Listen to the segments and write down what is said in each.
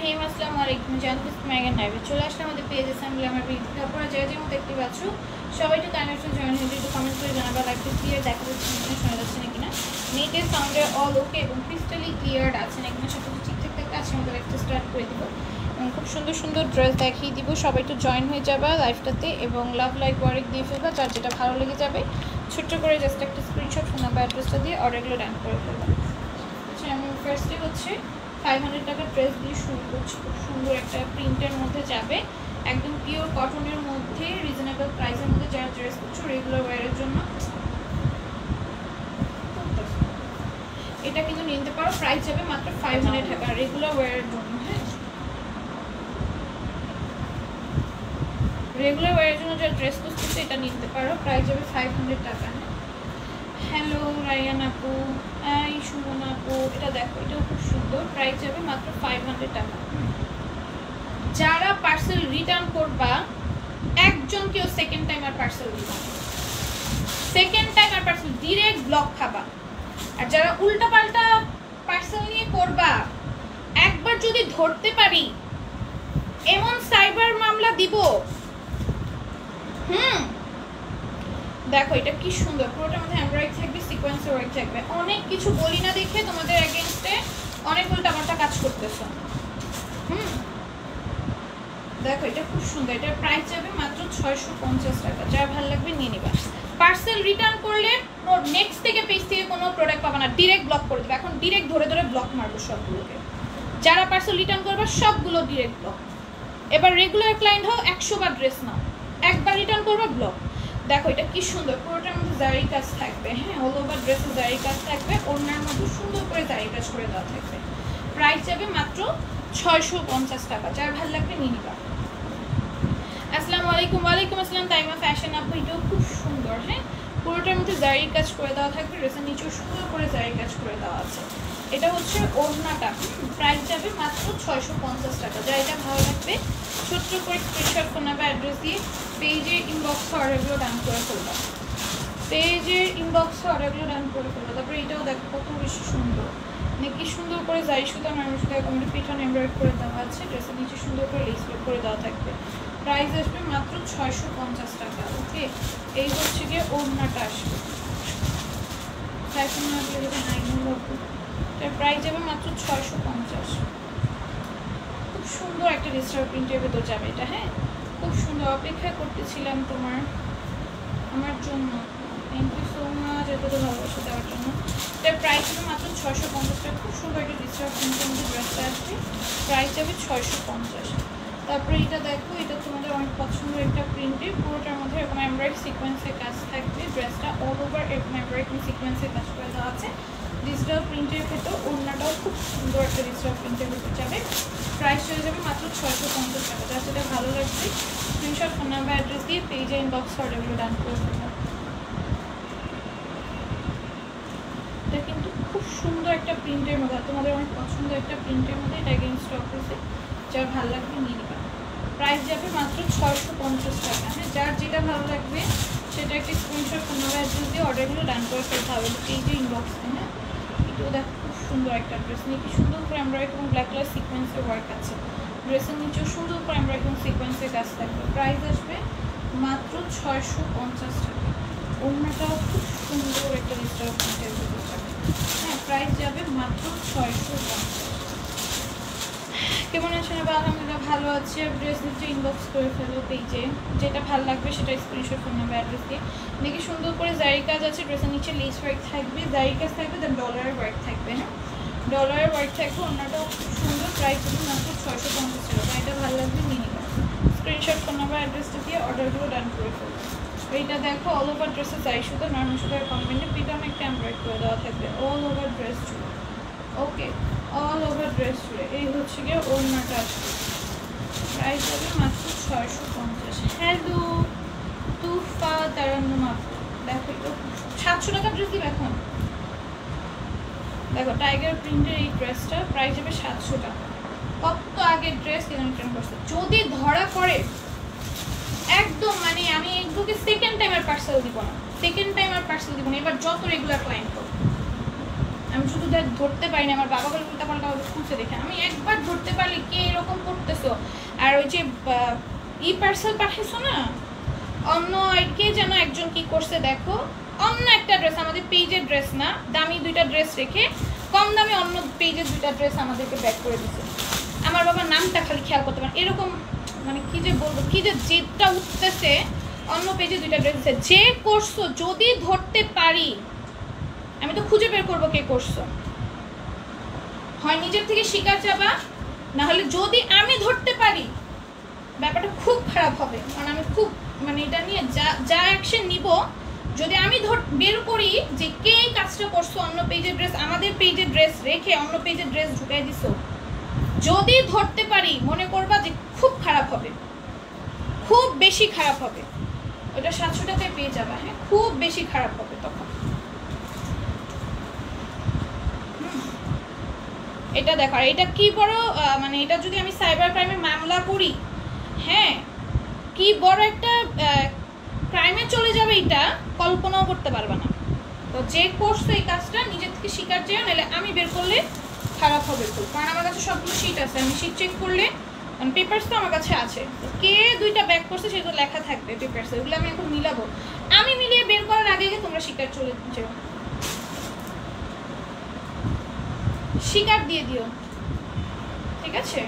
রহিম, আসসালামু আলাইকুম। জানতেছি মেগান লাইভে চলে আসলে আমাদের পেজ অ্যাসেম্বলি আমার ভিডিওটা আপনারা যে যেমন দেখতে পাচ্ছ সবাই একটু টাইম আসলে জয়েন হয়ে একটু কমেন্ট করে জানাবা লাইভটা ক্লিয়ার দেখা যাচ্ছে কিনা, শোনা যাচ্ছে না কিনা, নেটের সাউন্ডে অল ওকে এবং ক্রিস্টালি ক্লিয়ার আছে না কিনা, সব কিছু ঠিকঠাক থাকতে আছে আমাদের একটা স্টার্ট করে দিব এবং খুব সুন্দর সুন্দর ড্রেস দেখিয়ে দিব। সবাই একটু জয়েন হয়ে যাবা লাইভটাতে এবং লাভ লাইক ওয়ারেক দিয়ে ফেলবা, যার যেটা ভালো লেগে যাবে ছোট্ট করে জাস্ট একটা স্ক্রিনশট ফোন নাম্বার অ্যাড্রেসটা দিয়ে অর্ডারগুলো ডান করে ফেলবা। আচ্ছা, আমি ফার্স্টে হচ্ছে 500 টাকার ড্রেস দিয়ে শুরু করছি। খুব সুন্দর একটা প্রিন্টের মধ্যে যাবে, একদম পিওর কটনের মধ্যে রিজনেবল প্রাইসের মধ্যে যারা ড্রেস করছো রেগুলার ওয়্যারের জন্য এটা কিন্তু নিতে পারো। প্রাইস যাবে মাত্র 500 টাকা রেগুলার ওয়্যারের জন্য। হ্যাঁ, রেগুলার ওয়্যারের জন্য যারা ড্রেস করছে এটা নিতে পারো, প্রাইস যাবে 500 টাকা। হ্যালো রায়ান আপু, এই সুমন আপু, এটা দেখো, এটাও খুব সুন্দর, প্রাইস যাবে মাত্র 500 টাকা। যারা পার্সেল রিটার্ন করবা একজন কেউ সেকেন্ড টাইম আর পার্সেল দিবা, সেকেন্ড টাইম আর পার্সেল ডিরেক্ট ব্লক খাবা। আর যারা উল্টা পাল্টা পার্সেল নিয়ে করবা একবার যদি ধরতে পারি এমন সাইবার মামলা দিব। দেখো এটা কি সুন্দর, পুরোটার মধ্যে এমব্রয়ডারি থাকবে, সিকোয়েন্সের ওয়ার্ক থাকবে। অনেক কিছু বলি না দেখে তোমাদের এগেইনস্টে অনেক উল্টাপাল্টা কাজ করতেছো। দেখো এটা খুব সুন্দর, এটার প্রাইস যাবে মাত্র 650 টাকা। যার ভালো লাগবে নিয়ে নিবা। পার্সেল রিটার্ন করলে নেক্সট থেকে পেজ থেকে কোনো প্রোডাক্ট পাবা না, ডিরেক্ট ব্লক করে দেবে। এখন ডিরেক্ট ধরে ধরে ব্লক মারবো সবগুলোকে, যারা পার্সেল রিটার্ন করবে সবগুলো ডিরেক্ট ব্লক। এবার রেগুলার ক্লায়েন্ট হও, 100 বার ড্রেস নাও, একবার রিটার্ন করবে ব্লক। দেখো এটা কি সুন্দর, পুরোটার মধ্যে জারি কাজ থাকবে। হ্যাঁ, অল ওভার ড্রেসে জারি কাজ থাকবে, ওড়নার মধ্যে সুন্দর করে জারি কাজ করে দেওয়া থাকবে। প্রাইস যাবে মাত্র 650 টাকা। যার ভালো লাগবে নিয়ে নিবা। আসসালামু আলাইকুম। ওয়ালাইকুম আসসালাম তাইমা ফ্যাশন আপু, এটাও খুব সুন্দর। হ্যাঁ, পুরোটার মধ্যে জারি কাজ করে দেওয়া থাকবে, ড্রেসের নিচেও সুন্দর করে জারি কাজ করে দেওয়া আছে। এটা হচ্ছে ওড়নাটা, প্রাইস যাবে মাত্র 650 টাকা। যা এটা ভালো লাগবে ছোট্ট করে স্ক্রিনশট ফোন নাম্বার অ্যাড্রেস দিয়ে পেজে ইনবক্সে অর্ডারগুলো ডান করে ফেলবা, পেজের ইনবক্সে অর্ডারগুলো ডান করে ফেলবা। তারপরে এটাও দেখো কত বেশি সুন্দর, মানে কি সুন্দর করে জারি সুতা নামের সুতা কমপ্লিট পিঠন এমব্রয়ডারি করে দেওয়া আছে, ড্রেসের নিচে সুন্দর করে লেস ওয়ার্ক করে দেওয়া থাকবে। প্রাইস আসবে মাত্র 650 টাকা। ওকে, এই হচ্ছে গিয়ে ওড়নাটা আসবে, এটার প্রাইস যাবে মাত্র 650। খুব সুন্দর একটা ডিজিটাল প্রিন্টের ভেতর যাবে এটা। হ্যাঁ, খুব সুন্দর, অপেক্ষা করতেছিলাম আমার জন্য। থ্যাংক ইউ সো মাচ এতটা ভালোবাসা দেওয়ার জন্য। এটার প্রাইস হবে মাত্র 650 টাকা। খুব সুন্দর একটা ডিজিটাল প্রিন্টের মধ্যে ড্রেসটা আসবে, প্রাইস যাবে 650। তারপরে এটা দেখো, এটা তোমাদের অনেক পছন্দের একটা প্রিন্টের, পুরোটার মধ্যে এরকম এমব্রয়ডারি সিকোয়েন্সের কাজ থাকবে। ড্রেসটা অল ওভার এরকম এমব্রয়ডারি সিকোয়েন্সের কাজ করে দেওয়া আছে। ডিজিটাল প্রিন্টের ভেতর ওড়নাটাও খুব সুন্দর একটা ডিজিটাল প্রিন্টের ভেতর যাবে, প্রাইস হয়ে যাবে মাত্র 650 টাকা। যার যেটা ভালো লাগবে স্ক্রিনশট ফোন নাম্বার অ্যাড্রেস দিয়ে পেজে ইনবক্স অর্ডারগুলো ডান করে ফেলবেন। এটা কিন্তু খুব সুন্দর একটা প্রিন্টের মধ্যে, তোমাদের অনেক পছন্দের একটা প্রিন্টের মধ্যে এটা এগেইন স্টক হয়েছে। যার ভালো লাগবে নিয়ে নিবা। প্রাইস যাবে মাত্র 650 টাকা। হ্যাঁ, যার যেটা ভালো লাগবে সেটা একটা স্ক্রিনশট ফোন নাম্বার অ্যাড্রেস দিয়ে অর্ডারগুলো ডান করে ফেলতে হবে পেজে ইনবক্সে। হ্যাঁ, এটাও দেখো খুব সুন্দর একটা ড্রেস, নিয়ে কি সুন্দর করে এমব্রয়ডারি এবং ব্ল্যাক কালার সিকোয়েন্সের ওয়ার্ক আছে। ড্রেসের নিচেও সুন্দর করে এমব্রয়ডারি এবং সিকোয়েন্সের কাজ থাকবে। প্রাইস আসবে মাত্র 650 টাকা। ওড়নাটাও খুব সুন্দর একটা ডিজিটাল প্রিন্টের ভেতর যাবে। হ্যাঁ, প্রাইস যাবে মাত্র 650। কেমন আছেন? আলহামদুলিল্লাহ ভালো আছি। আর ড্রেস নিচে ইনবক্স করে ফেলো পেজে, যেটা ভালো লাগবে সেটা স্ক্রিনশট ফোন নাম্বার অ্যাড্রেস দিয়ে। দেখি সুন্দর করে জারি কাজ আছে, ড্রেসের নিচে লেস ওয়ার্ক থাকবে, জারি কাজ থাকবে, দেন ডলারের ওয়ার্ক থাকবে। হ্যাঁ, ডলারের ওয়ার্ক থাকবে, অন্যটাও খুব সুন্দর। প্রাইস হবে মাত্র 650 টাকা। এটা ভালো লাগবে নিয়ে নিবা। স্ক্রিনশট ফোন নাম্বার অ্যাড্রেসটা দিয়ে অর্ডারগুলো ডান করে ফেলবে। এইটা দেখো অল ওভার ড্রেসে জারি সুতা নর্মাল সুতার কম্বিনেশন পিটানো একটা এমব্রয়ডারি করে দেওয়া থাকবে অল ওভার ড্রেস জুড়ে। ওকে, অল ওভার ড্রেস জুড়ে এই হচ্ছে গিয়ে ওড়নাটা আসবে, প্রাইস হবে মাত্র 650। হ্যালো তুফা তারান্নুম আপু, দেখো এটা 700 টাকা ড্রেস দিবে এখন। দেখো টাইগার প্রিন্টের এই ড্রেসটা প্রাইস হবে 700 টাকা। কত আগের ড্রেস কেন রিটার্ন করছে, যদি ধরা পড়ে একদম মানে আমি এগুলোকে সেকেন্ড টাইম আর পার্সেল দিব না, সেকেন্ড টাইম আর পার্সেল দিব না। এবার যত রেগুলার ক্লায়েন্ট হোক, আমি শুধু ধরতে পারি না, আমার বাবা বলে উল্টা পাল্টা খুঁজে দেখে, আমি একবার ধরতে পারলে কে এরকম যে ই পার্সেল পাঠিয়েছো না, অন্য কে যেন একজন কি করছে দেখো, অন্য একটা ড্রেস, আমাদের পেজের ড্রেস না, দামি দুইটা ড্রেস রেখে কম দামে অন্য পেজের দুইটা ড্রেস আমাদেরকে ব্যাক করে দিছে। আমার বাবার নামটা খালি খেয়াল করতে পারেন, এরকম মানে কি যে বলবো, কি যে জেদটা উঠতেছে। অন্য পেজে দুইটা ড্রেস দিচ্ছে, যে করছো যদি ধরতে পারি আমি তো খুঁজে বের করবো কে করছো, হয় নিজের থেকে শিকার যাবা, না হলে যদি আমি ধরতে পারি ব্যাপারটা খুব খারাপ হবে। কারণ আমি খুব মানে এটা নিয়ে যা অ্যাকশন নিব, যদি আমি বের করি যে কে এই কাজটা করছো, অন্য পেজের ড্রেস আমাদের পেজের ড্রেস রেখে অন্য পেজের ড্রেস ঢুকাই দিছো, যদি ধরতে পারি মনে করবা যে খুব খারাপ হবে, খুব বেশি খারাপ হবে। ওটা 700 টাকায় পেয়ে যাবা, হ্যাঁ খুব বেশি খারাপ হবে তখন। এটা দেখো, আর এটা কি বড় মানে এটা যদি আমি সাইবার ক্রাইমে মামলা করি, হ্যাঁ কি বড় একটা ক্রাইমে চলে যাবে, এটা কল্পনাও করতে পারবে না। তো যে করছে এই কাজটা নিজের থেকে শিকার চেয়ে, নাহলে আমি বের করলে খারাপ হবে খুব। কারণ আমার কাছে সবগুলো শিট আছে, আমি শিট চেক করলে পেপারস তো আমার কাছে আছে, কে দুইটা ব্যাক করছে সেগুলো লেখা থাকবে পেপারসে, ওগুলো আমি এখন মিলাবো। আমি মিলিয়ে বের করার আগে তোমরা শিকার চলে যাও, শিকার দিয়ে দিও, ঠিক আছে।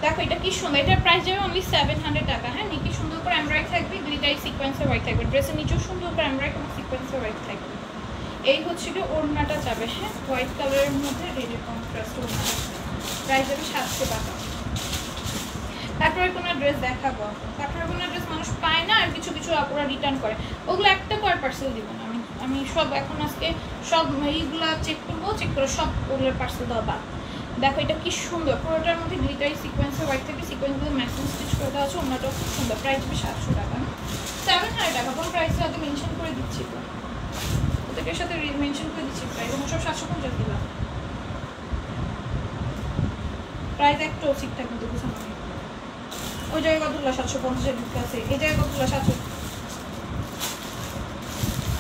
দেখো এটা কি সুন্দর, এটার প্রাইস যাবে অনলি 700 টাকা। হ্যাঁ কি সুন্দর করে এমব্রয়ডারি থাকবে, গ্লিটারি সিকোয়েন্সের ওয়ার্ক থাকবে, ড্রেসের নিচেও সুন্দর করে এমব্রয়ডারি এবং সিকোয়েন্সের ওয়ার্ক থাকবে। এই হচ্ছে কি ওড়নাটা যাবে, হ্যাঁ হোয়াইট কালারের মধ্যে রেড কন্ট্রাস্ট ওড়না, প্রাইস যাবে 700 টাকা। কাটওয়ার কোনো ড্রেস দেখাবো, কাটওয়ার কোনো ড্রেস মানুষ পায় না, আর কিছু কিছু আপুরা রিটার্ন করে, ওগুলো একটা করে পার্সেল দিব না আমি সব এখন আজকে সব এইগুলো চেক করবো, চেক করে সব ওগুলোর পার্সেল দেওয়া বাদ। দেখো এটা কি সুন্দর, পুরোটার মধ্যে গ্লিটারি সিকোয়েন্সের হোয়াইট থেকে সিকোয়েন্সগুলো ম্যাচিং স্টিচ করে দেওয়া আছে, ওনাটাও খুব সুন্দর। প্রাইস হবে 700 টাকা, 700 টাকা। কোনো প্রাইসের সাথে মেনশন করে দিচ্ছি তো, ওদেরকে সাথে মেনশন করে দিচ্ছি প্রাইস, এবং সব 750 দিলাম। প্রাইস একটু ঠিকঠাক মতো বুঝানো নেই, ওই জায়গায় কতগুলো 750 ঢুকে আছে, এই জায়গায় কতগুলো 700।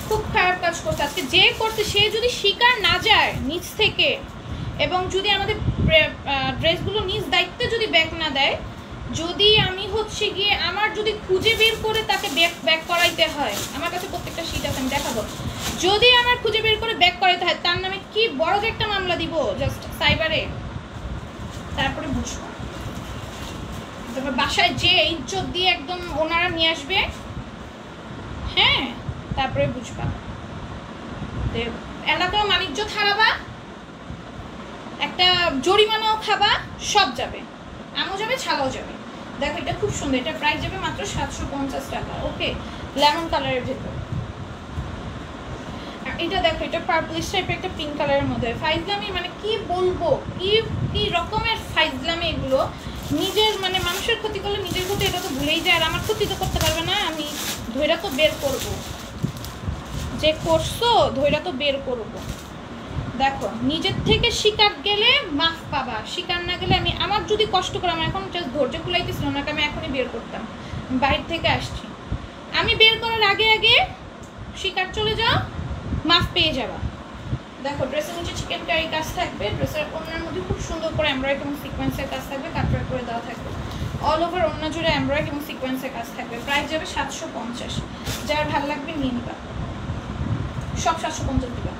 খুব খারাপ কাজ করছে আজকে যে করছে, সে যদি শিকার না যায় নিজ থেকে, এবং যদি আমাদের ড্রেসগুলো নিজ দায়িত্বে যদি ব্যাক না দেয়, যদি আমি হচ্ছে গিয়ে আমার যদি খুঁজে বের করে তাকে ব্যাক করাইতে হয়, আমার কাছে প্রত্যেকটা শিট আছে আমি দেখাবো, যদি আমার খুঁজে বের করে ব্যাক করাইতে হয় তার নামে কি বড় যে একটা মামলা দিব জাস্ট সাইবারে, তারপরে বুঝবো। তারপর বাসায় যে ইজ্জত দিয়ে একদম ওনারা নিয়ে আসবে, হ্যাঁ তারপরে বুঝবা, এলাকাও মানিজ্য হারাবা, একটা জরিমানাও খাবা, সব যাবে, আমও যাবে ছাড়াও যাবে। দেখো এটা খুব সুন্দর, এটা প্রাইস যাবে মাত্র 750 টাকা। ওকে, লেমন কালারের ভেতর। এটা দেখো, এটা পার্পলিশ টাইপের একটা পিঙ্ক কালারের মধ্যে, ফাইজলামি মানে কি বলবো, কি রকমের ফাইজলামি এগুলো। নিজের মানে মানুষের ক্ষতি করলে নিজের ক্ষতি, এটা তো ভুলেই যায়, আর আমার ক্ষতি তো করতে পারবে না, আমি ধৈর্য তো বের করব, যে করছো ধৈর্য তো বের করব। দেখো নিজের থেকে শিকার গেলে মাফ পাবা, শিকার না গেলে আমি আমার যদি কষ্ট করে, আমার এখন জাস্ট ধৈর্য কুলাইতেছিল ওনাকে আমি এখনই বের করতাম, বাইরে থেকে আসছি, আমি বের করার আগে আগে শিকার চলে যাও, মাফ পেয়ে যাবা। দেখো ড্রেসের নিচে চিকেন কারি কাজ থাকবে, ড্রেসের ওড়নার মধ্যে খুব সুন্দর করে এমব্রয়ডারি এবং সিকোয়েন্সের কাজ থাকবে, কাটওয়ার্ক করে দেওয়া থাকবে, অল ওভার ওড়না জুড়ে এমব্রয়ডারি এবং সিকোয়েন্সের কাজ থাকবে। প্রাইস যাবে 750, যার ভালো লাগবে নিয়ে নিবা, সব 750 দিবা,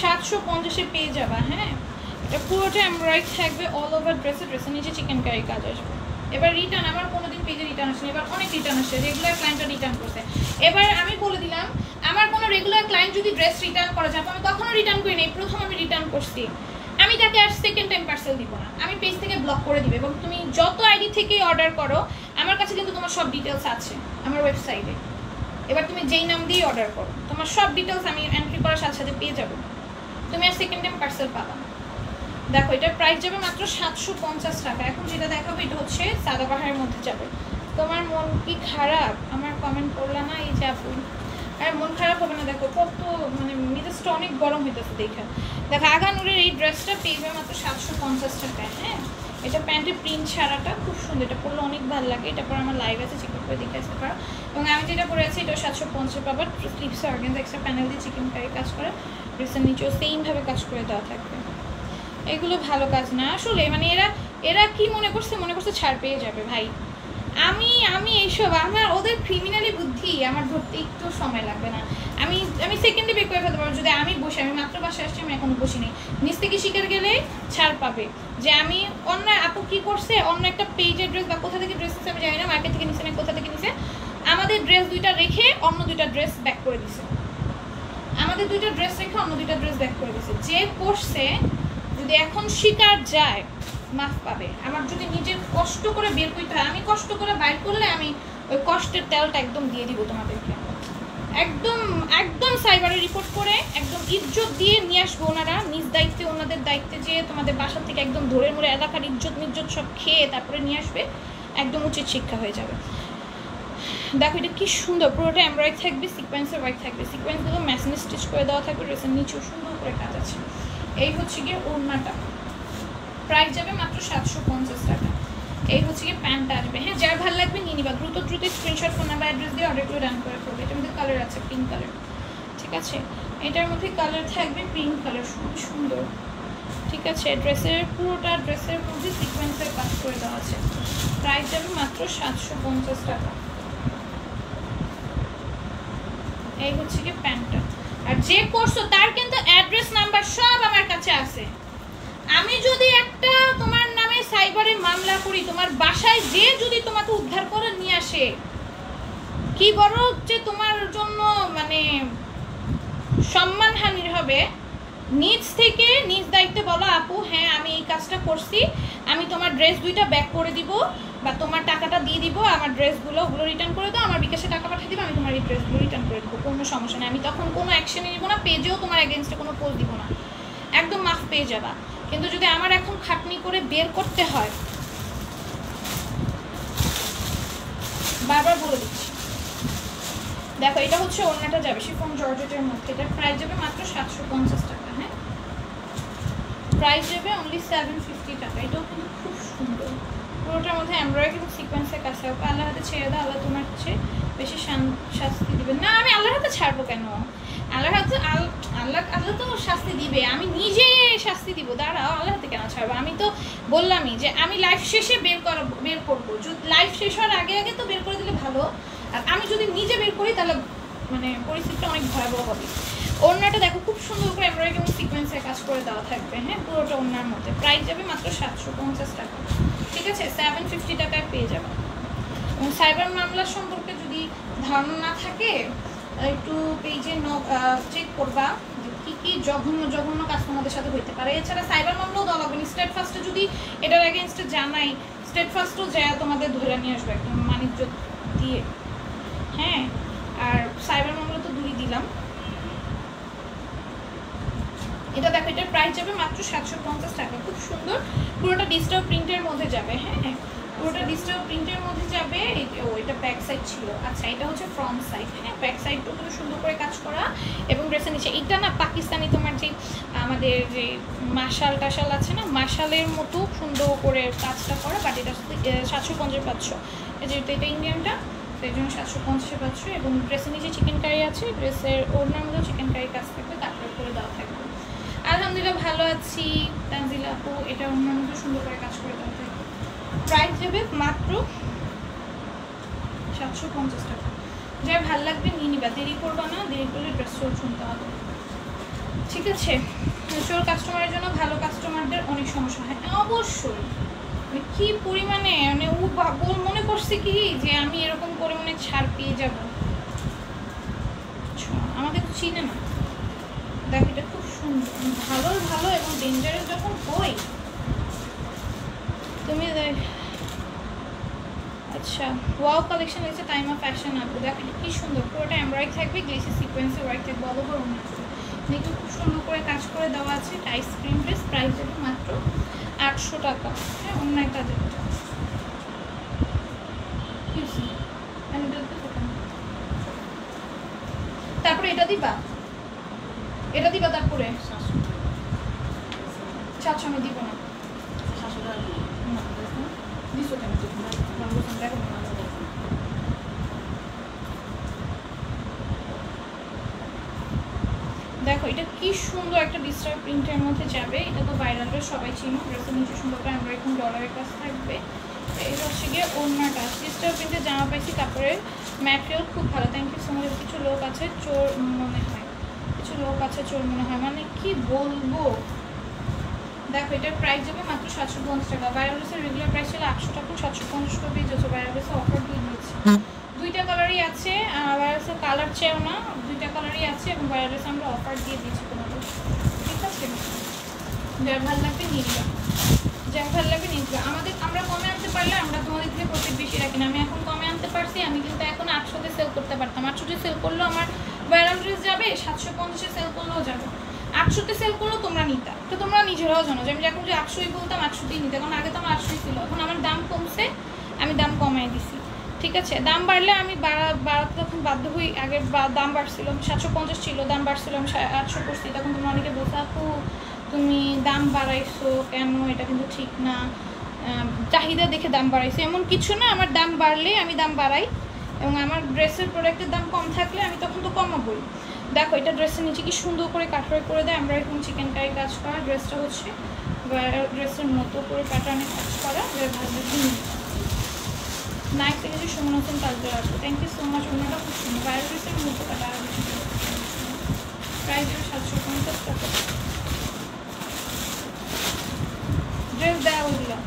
750-এ পেয়ে যাবা। হ্যাঁ এটা পুরোটা এমব্রয়ডারি থাকবে অল ওভার ড্রেসের নিচে চিকেন কারি কাজ আসবে। এবার রিটার্ন, আমার কোনোদিন পেজে রিটার্ন আসেনি, এবার অনেক রিটার্ন আসছে, রেগুলার ক্লায়েন্টরা রিটার্ন করছে। এবার আমি বলে দিলাম, আমার কোনো রেগুলার ক্লায়েন্ট যদি ড্রেস রিটার্ন করা যায়, আমি কখনো রিটার্ন করি নাই, প্রথম আমি রিটার্ন করছি, আমি তাকে আর সেকেন্ড টাইম পার্সেল দিব না, আমি পেজ থেকে ব্লক করে দিব। এবং তুমি যত আইডি থেকে অর্ডার করো, আমার কাছে কিন্তু তোমার সব ডিটেলস আছে আমার ওয়েবসাইটে, এবার তুমি যেই নাম দিয়ে অর্ডার করো তোমার সব ডিটেলস আমি এন্ট্রি করার সাথে সাথে পেয়ে যাবো, তুমি আর সেকেন্ড টাইম পার্সেল পাবা। দেখো এটার প্রাইস যাবে মাত্র 750 টাকা। এখন যেটা দেখাবো এটা হচ্ছে সাদাবাহারের মধ্যে যাবে। তোমার মন কি খারাপ আমার কমেন্ট করলা না, এই যে আপু, আর মন খারাপ হবে না, দেখো কত মানে মেজাজটা অনেক গরম হইতেছে দেখা। দেখো আগানুরের এই ড্রেসটা পেয়ে যাবে মাত্র 750 টাকায়। হ্যাঁ এটা প্যান্টের প্রিন্ট ছাড়াটা খুব সুন্দর, এটা পরলে অনেক ভালো লাগে, এটা পরে আমার লাইভ আছে, চেক করে দেখে আসতে পারো। এবং আমি যেটা পরে আছি এটাও 750 পাবার, স্লিপসে অর্গানজা এক্সট্রা প্যানেল দিয়ে চিকেন কারি কাজ করে, ড্রেসের নিচেও সেমভাবে কাজ করে দেওয়া থাকবে। এগুলো ভালো কাজ না আসলে, মানে এরা কি মনে করছে ছাড় পেয়ে যাবে ভাই। আমি এইসব আমার ওদের ক্রিমিনালি বুদ্ধি আমার ধরতে একটু সময় লাগবে না। আমি সেকেন্ডে বের করে ফেলতে পারবো যদি আমি বসে, আমি মাত্র বাসায় আসছি, আমি এখনো বসি নেই। নিচ থেকে শিকার গেলে ছাড় পাবে যে আমি অন্য আপু কি করছে, অন্য একটা পেজের ড্রেস বা কোথা থেকে ড্রেস আমি জানি না, মার্কেট থেকে নিচে না কোথা থেকে নিচে, আমাদের ড্রেস দুইটা রেখে অন্য দুইটা ড্রেস ব্যাক করে দিছে। আমাদের দুইটা ড্রেস রেখে অন্য দুইটা ড্রেস ব্যাক করে দিছে। যে করছে যদি এখন শিকার যায় মাফ পাবে। আমার যদি নিজের কষ্ট করে বের করতে হয়, আমি কষ্ট করে বাইর করলে আমি ওই কষ্টের তেলটা একদম দিয়ে দিব তোমাদেরকে, একদম একদম সাইবারে রিপোর্ট করে একদম ইজ্জত দিয়ে নিয়ে আসবো। ওনারা নিজ দায়িত্বে, ওনাদের দায়িত্বে যে তোমাদের বাসা থেকে একদম ধরে মরে এলাকার ইজ্জত নিজ্জত সব খেয়ে তারপরে নিয়ে আসবে, একদম উচিত শিক্ষা হয়ে যাবে। দেখো এটা কি সুন্দর, পুরোটা এমব্রয়ডারি থাকবে, সিকোয়েন্সের ওয়ার্ক থাকবে, সিকোয়েন্সগুলো মেশিনে স্টিচ করে দেওয়া থাকবে, ড্রেসের নিচেও সুন্দর করে কাজ আছে। এই হচ্ছে গিয়ে ওড়নাটা, প্রাইস যাবে মাত্র 750 টাকা। এই হচ্ছে গিয়ে প্যান্টটা আসবে। হ্যাঁ, যার ভালো লাগবে নিয়ে নিবা, দ্রুত স্ক্রিনশট, ফোন নাম্বার, অ্যাড্রেস দিয়ে অর্ডার করে ডান করে ফেলবে। এটার মধ্যে কালার আছে পিঙ্ক কালার, ঠিক আছে, এটার মধ্যে কালার থাকবে পিঙ্ক কালার, খুব সুন্দর, ঠিক আছে। ড্রেসের পুরোটা ড্রেসের মধ্যে সিকোয়েন্সের কাজ করে দেওয়া আছে। প্রাইস যাবে মাত্র 750 টাকা। এই হচ্ছে কি প্যান্টটা। আর যে করছো তার কিন্তু অ্যাড্রেস নাম্বার সব আমার কাছে আছে। আমি যদি একটা তোমার নামে সাইবারে মামলা করি, তোমার বাসায় যে যদি তোমাকে উদ্ধার করে নিয়ে আসে, কি বড় যে তোমার জন্য মানে সম্মানহানির হবে। নিজ থেকে নিজ দায়িত্বে বলো আপু হ্যাঁ আমি এই কাজটা করছি, আমি তোমার ড্রেস দুইটা ব্যাক করে দিব বা তোমার টাকাটা দিয়ে দিব, আমার ড্রেসগুলো ওগুলো রিটার্ন করে দাও, আমার বিকাশে টাকা পাঠিয়ে দিব, আমি তোমার এই ড্রেসগুলো রিটার্ন করে দেবো, কোনো সমস্যা নেই। আমি তখন কোনো অ্যাকশনে নিব না, পেজেও তোমার এগেনস্টে কোনো পোস্ট দিব না, একদম মাফ পেয়ে যাবা। কিন্তু যদি আমার এখন খাটনি করে বের করতে হয়, বারবার বলে দিচ্ছি। দেখো এটা হচ্ছে ওড়নাটা যাবে শিফন জর্জেটের মধ্যে, এটার প্রাইস যাবে মাত্র 750 টাকা। হ্যাঁ, প্রাইস যাবে অনলি 750 টাকা। এটাও কিন্তু খুব সুন্দর, পুরোটার মধ্যে এমব্রয়ডারি এবং সিকোয়েন্সের কাছে হবে। আল্লাহর হাতে ছেড়ে দাও, আল্লাহ তোমার কাছে বেশি শাস্তি দিবে না। আমি আল্লাহর হাতে ছাড়বো কেন? আল্লাহর হাতে আল্লাহ তো শাস্তি দিবে, আমি নিজে শাস্তি দিব। দাঁড়াও, আল্লাহর হাতে কেন ছাড়বো? আমি তো বললামই যে আমি লাইফ শেষে বের করবো। লাইফ শেষ হওয়ার আগে আগে তো বের করে দিলে ভালো, আর আমি যদি নিজে বের করি তাহলে মানে পরিস্থিতিটা অনেক ভয়াবহ হবে। ওড়নাটা দেখো খুব সুন্দর করে এমব্রয়ডারি এবং সিকোয়েন্সের কাজ করে দেওয়া থাকবে। হ্যাঁ, পুরোটা ওড়নার মধ্যে। প্রাইস যাবে মাত্র 750 টাকা, ঠিক আছে, 750 টাকায় পেয়ে যাবে। এবং সাইবার মামলা সম্পর্কে যদি ধারণা না থাকে একটু পেজে চেক করবা কি কি জঘন্য কাজ তোমাদের সাথে হইতে পারে। এছাড়া সাইবার মামলাও দেওয়া লাগবে। স্টেট ফার্স্টে যদি এটার এগেনস্টে জানাই, স্টেট ফার্স্টও যায় তোমাদের ধরে নিয়ে আসবে একদম মানিজ্য দিয়ে। হ্যাঁ, আর সাইবার মামলা তো দূরই দিলাম। এটা দেখো, এটার প্রাইস যাবে মাত্র 750 টাকা, খুব সুন্দর, পুরোটা ডিজিটাল প্রিন্টের মধ্যে যাবে। হ্যাঁ, পুরোটা ডিজিটাল প্রিন্টের মধ্যে যাবে। এটা ব্যাক সাইড ছিল, আচ্ছা এটা হচ্ছে ফ্রন্ট সাইড। হ্যাঁ, ব্যাক সাইডটাও খুব সুন্দর করে কাজ করা এবং ড্রেসের নিচে এটা না পাকিস্তানি তোমার যে আমাদের যে মাশাল টাশাল আছে না, মাশালের মতো সুন্দর করে কাজটা করা, বাট এটা 750 পাচ্ছ। যেহেতু এটা ইন্ডিয়ানটা সেই জন্য 750 পাচ্ছ। এবং ড্রেসের নিচে চিকেন কারি আছে, ড্রেসের ওড়নার মধ্যেও চিকেন কারি কাজ থাকবে, তারপরে করে দেওয়া থাকবে। আলহামদুলিল্লাহ ভালো আছি তানজিলা আপু, এটা ওড়নার মধ্যে সুন্দর করে কাজ করে দেওয়া থাকবে। প্রাইস যাবে মাত্র 750 টাকা। যার ভালো লাগবে নিয়ে নিবা, দেরি করবা না, দেরি করলে ড্রেস চোর শুনতে হবে, ঠিক আছে। চোর কাস্টমারের জন্য ভালো কাস্টমারদের অনেক সমস্যা হয় অবশ্যই। মানে কী পরিমাণে মানে ও মনে করছে কি যে আমি এরকম করে মানে ছাড় পেয়ে যাব, আমাদের তো চিনে না। দেখ এটা খুব সুন্দর, ভালো এবং ডেঞ্জারাস যখন হই তুমি। আচ্ছা, ওয়াও কালেকশন হচ্ছে টাইম অফ ফ্যাশন আপু। দেখ এটা কি সুন্দর, পুরোটা এমব্রয়ডারি থাকবে, গ্লেসি সিকোয়েন্সের ওয়ার্ক থাকবে, অল ওভার ওড়না দেখতে খুব সুন্দর করে কাজ করে দেওয়া আছে। টাইস ক্রিম ড্রেস, প্রাইস যাবে মাত্র 800 টাকা। হ্যাঁ, অন্য একটা দেবে। তারপরে এটা দিবা, তারপরে 700 আমি দিব না। দেখো এটা কি সুন্দর একটা ডিজিটাল প্রিন্টের মধ্যে যাবে, এটা তো ভাইরাল ড্রেস সবাই চিনো। ড্রেসের নিচে সুন্দর করে আমরা এখন ডলারের কাজ থাকবে। এই হচ্ছে গিয়ে ওড়নাটা, ডিজিটাল প্রিন্টের জামা পাইছি, কাপড়ের ম্যাটেরিয়াল খুব ভালো। Thank you so much. কিছু লোক আছে চোর মনে হয়, কিছু লোক আছে চোর মনে হয়, মানে কি বলবো। দেখো এটার প্রাইস যাবে মাত্র 750 টাকা। ভাইরাল ড্রেসের রেগুলার প্রাইস ছিল 800 টাকা, 750 টাকা পেয়ে যাচ্ছে। ভাইরাল ড্রেসে অফার দিয়ে দিয়েছে, দুইটা কালারই আছে। ভাইরাল ড্রেসের কালার চেয়েও না, দুইটা কালারই আছে এবং ভাইরাল ড্রেসে আমরা অফার দিয়ে দিয়েছি তোমাদের, ঠিক আছে। যার ভালো লাগবে নিয়ে নিবা, যার ভালো লাগবে নিয়ে নিবা। আমরা কমে আনতে পারলে আমরা তোমাদের থেকে প্রত্যেক বেশি রাখি না। আমি এখন কমে আনতে পারছি, আমি কিন্তু এখন 800-তে সেল করতে পারতাম। 800-তে সেল করলেও আমার ভাইরাল ড্রেস যাবে, 750-এ সেল করলেও যাবে। 800-তে সেল করলেও তোমরা নিতা, তো তোমরা নিজেরাও জানো যে আমি যখন যে 800-ই বলতাম 800-তেই নিতে, কারণ আগে তো আমার 800-ই ছিল। এখন আমার দাম কমছে, আমি দাম কমাই দিছি, ঠিক আছে। দাম বাড়লে আমি বাড়াতে তখন বাধ্য হই। আগে দাম বাড়ছিল 750 ছিল, দাম বাড়ছিল আমি 800 করছি। তখন তোমরা অনেকে বলছো আপু তুমি দাম বাড়াইছো কেন, এটা কিন্তু ঠিক না, চাহিদা দেখে দাম বাড়াইছো। এমন কিছু না, আমার দাম বাড়লে আমি দাম বাড়াই, এবং আমার ড্রেসের প্রোডাক্টের দাম কম থাকলে আমি তখন তো কমাবই। দেখো এটা ড্রেসের নিচে কি সুন্দর করে কাটওয়ার্ক করে দেয়, আমরা এখন চিকেন কারি কাজ করা। ড্রেসটা হচ্ছে ড্রেসের মতো করে প্যাটার্নে কাজ করা, ভালো নাইস থেকে সুমন হোসেন তাজদার আসবে। Thank you so much. ওনাটা খুব সুন্দর, ভাইরাল ড্রেসের মতো কাটা আর বেশি প্রাইস 750 টাকা। ড্রেস দেওয়া ওগুলো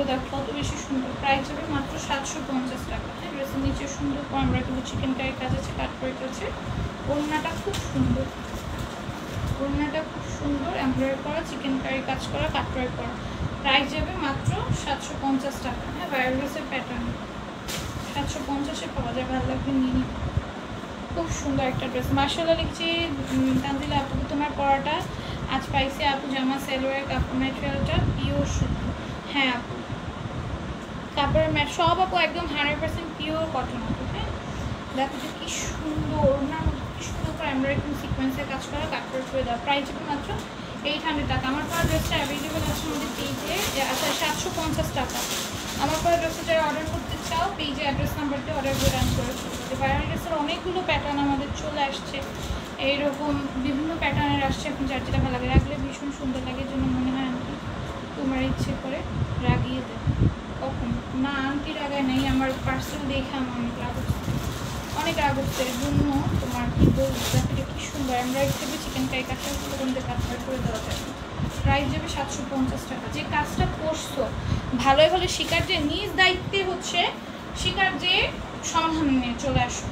দেখো কত বেশি সুন্দর, প্রাইস হবে মাত্র 750 টাকা। হ্যাঁ, ড্রেসের নিচে সুন্দর করে আমরা কিন্তু চিকেন কারি কাজ আছে, কাট করে আছে। ওড়নাটা খুব সুন্দর, ওড়নাটা খুব সুন্দর এমব্রয়ডারি করা, চিকেন কারি কাজ করা, কাট করে করা। প্রাইস যাবে মাত্র 750 টাকা। হ্যাঁ, ভাইরাল ড্রেসের প্যাটার্ন 750-এ পাওয়া যায়, ভালো লাগবে নিয়ে। খুব সুন্দর একটা ড্রেস, মাশাআল্লাহ। লিখছি তানজিলা আপু তোমার পরাটা আজ পাইছি আপু, জামা সেলোয়ার কাপড় ম্যাটেরিয়ালটা পিওর সুতি। হ্যাঁ আপু, কাপড়ের ম্যাট সব আপু একদম 100% পিওর কটন আপু। হ্যাঁ, দেখো যে কি সুন্দর ওড়নার মধ্যে কি সুন্দর করে আমরা এরকম সিকোয়েন্সের কাজ করা, কাপড় করে দেওয়া। প্রাইস হবে মাত্র 800 টাকা। আমার পরা ড্রেসটা অ্যাভেলেবেল আছে আমাদের পেজে, আচ্ছা 750 টাকা। আমার পরা ড্রেসটা যারা অর্ডার করতে চাও পেজে অ্যাড্রেস নাম্বার দিয়ে অর্ডার করে রান করে চলবে। ভাইরাল ড্রেসের অনেকগুলো প্যাটার্ন আমাদের চলে আসছে, এইরকম বিভিন্ন প্যাটার্নের আসছে। এখন যার যেটা ভালো লাগে, রাখলে ভীষণ সুন্দর লাগে, জন্য মনে হয় আন্টি তোমার ইচ্ছে করে রাগিয়ে দেয়। কখন না আন্টি রাগায় নেই, আমার পার্সেল দেখে আমার অনেক রাগ হচ্ছে, অনেক রাগ হচ্ছে। এর জন্য তোমার কী বলবো, দেখো কি সুন্দর আমরা হিসেবে চিকেন কারি কাজটা তোমাদের কাজ করে দেওয়া যায়। প্রাইস যাবে 750 টাকা। যে কাজটা করছো ভালোই ভালো শিকার, যে নিজ দায়িত্বে হচ্ছে শিকার, যে সমাধান নিয়ে চলে আসো।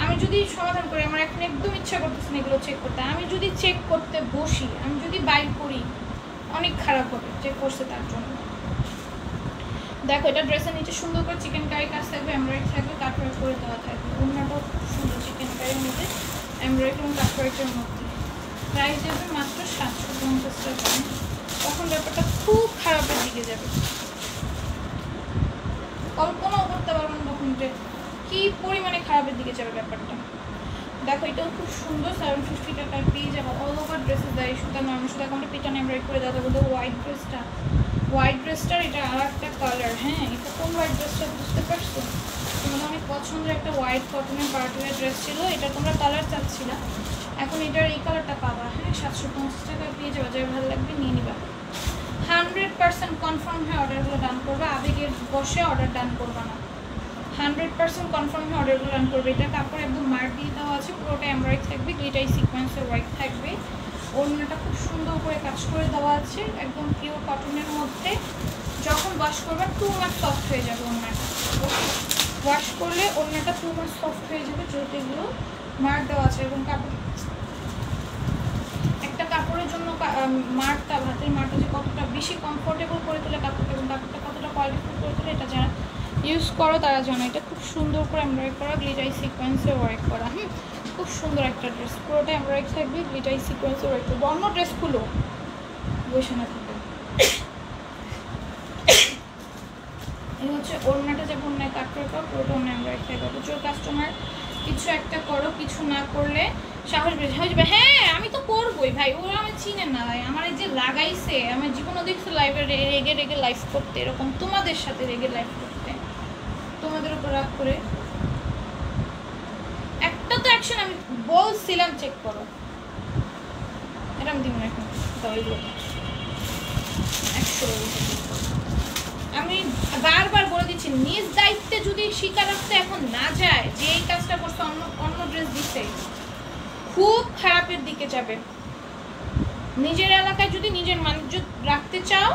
আমি যদি সমাধান করি, আমার এখন একদম ইচ্ছা করতেছে না এগুলো চেক করতে, আমি যদি চেক করতে বসি, আমি যদি বাইর করি, অনেক খারাপ হবে যে করছে তার জন্য। দেখো এটা ড্রেসের নিচে সুন্দর করে চিকেন কারি কাজ থাকবে, এমব্রয়ডারি থাকবে, কাটওয়ার্ক করে দেওয়া থাকবে। ওড়নাটাও খুব সুন্দর চিকেন কারির মধ্যে এমব্রয়ডারি এবং কাটওয়ার্কের মধ্যে। প্রাইস যাবে মাত্র 750 টাকা। তখন ব্যাপারটা খুব খারাপের দিকে যাবে, কল্পনাও করতে পারবেন তখন যে কী পরিমাণে খারাপের দিকে যাবে ব্যাপারটা। দেখো এটাও খুব সুন্দর, 750 টাকার পেয়ে যাবো। অল ওভার ড্রেসেস দেয়, সুতা নর্মাল সুতা আমরা পিটান এমব্রয়ডারি করে দেওয়া বলতে হোয়াইট ড্রেসটার এটা আর একটা কালার। হ্যাঁ, এটা কোন হোয়াইট ড্রেসটা বুঝতে পারছো? তোমাদের অনেক পছন্দের একটা হোয়াইট কটনের পার্টিওয়ার ড্রেস ছিল, এটা তোমরা কালার চাচ্ছিলা, এখন এটার এই কালারটা পাবা। হ্যাঁ, 750 টাকা পেয়ে যাবে, যার ভালো লাগবে নিয়ে নিবা। 100% কনফার্ম হয়ে অর্ডারগুলো ডান করবে, আবেগের বসে অর্ডার ডান করবা না। 100% কনফার্ম হয়ে অর্ডারগুলো রান করবে। এটা কাপড় একদম মার্ক দিয়ে দেওয়া আছে, পুরোটা এমব্রয়ডারি থাকবে, গ্লিটারি সিকোয়েন্সের ওয়ার্ক থাকবে। ওড়নাটা খুব সুন্দর করে কাজ করে দেওয়া আছে, একদম পিওর কটনের মধ্যে। যখন ওয়াশ করবে 2 মাস সফট হয়ে যাবে ওড়নাটা, ওয়াশ করলে ওড়নাটা 2 মাস সফট হয়ে যাবে, যেহেতু এগুলো মার্ক দেওয়া আছে। এবং কাপড় একটা কাপড়ের জন্য মার্কটা, হাতের মার্কটা যে কতটা বেশি কমফোর্টেবল করে তোলে কাপড়টা, এবং কাপড়টা কতটা কোয়ালিটিফুল করে তোলে, এটা যারা ইউজ করো তারা জানো। এটা খুব সুন্দর করে এমব্রয়ডারি করা, গ্লিটারি সিকোয়েন্সে ওয়ার্ক করা। খুব সুন্দর একটা ড্রেস, পুরোটা এমব্রয়ডারি থাকবে, গ্লিটারি সিকোয়েন্সে ওয়ার্ক করবে। অন্য ড্রেসগুলো বসে না থাকবে। এই হচ্ছে ওড়নাটা, যে ওড়নায় কাট করে পাও, পুরোটা ওড়না এমব্রয়ডারি থাকবে। প্রচুর কাস্টমার কিছু একটা করো, কিছু না করলে সাহস বেশি হয়ে যাবে। হ্যাঁ, আমি তো করবোই ভাই, ওরা আমি চিনেন না ভাই, আমার এই যে লাগাইছে, আমার জীবনও দেখছো লাইভে রেগে রেগে লাইভ করতে, এরকম তোমাদের সাথে রেগে লাইভ করতে, তোমাদের উপর রাগ করে। কালেকশন আমি বলছিলাম চেক করো, এটা আমি দিব না এখন, আমি বারবার বলে দিচ্ছি নিজ দায়িত্বে যদি শিকার রাখতে এখন না যায়, যে এই কাজটা করছে অন্য অন্য ড্রেস দিচ্ছে, খুব খারাপের দিকে যাবে। নিজের এলাকায় যদি নিজের মানিজ্য রাখতে চাও,